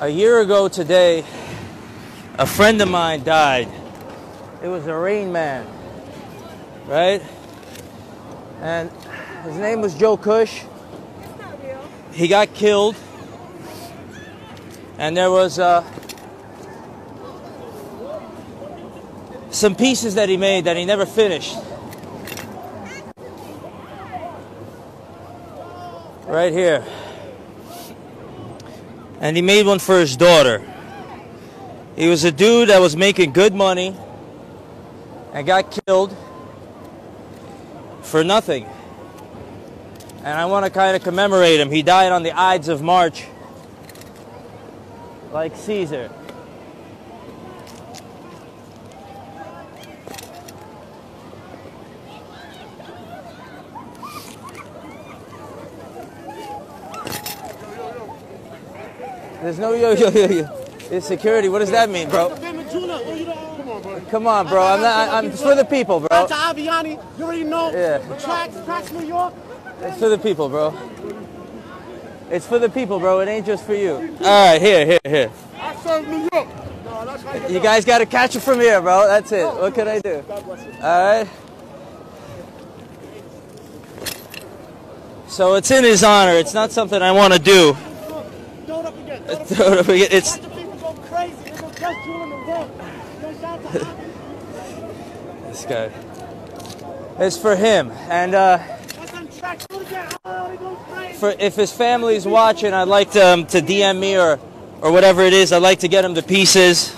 A year ago today, a friend of mine died. It was a Rain Man, right? And his name was Joe Cush. It's not real. He got killed. And there was some pieces that he made that he never finished. Right here. And he made one for his daughter. He was a dude that was making good money and got killed for nothing. And I want to kind of commemorate him. He died on the Ides of March, like Caesar. There's no yo. It's security. What does that mean, bro? Come on, bro. I'm for the people, bro. You already know. Yeah. Tracks New York. It's for the people, bro. It's for the people, bro. It ain't just for you. All right, here. I serve New York. You guys got to catch it from here, bro. That's it. What can I do? All right. So it's in his honor. It's not something I want to do. Throw it up again. It's. The people go crazy. They go just you in the room. This guy. It's for him, and for if his family's watching, I'd like them to DM me or whatever it is. I'd like to get him the pieces.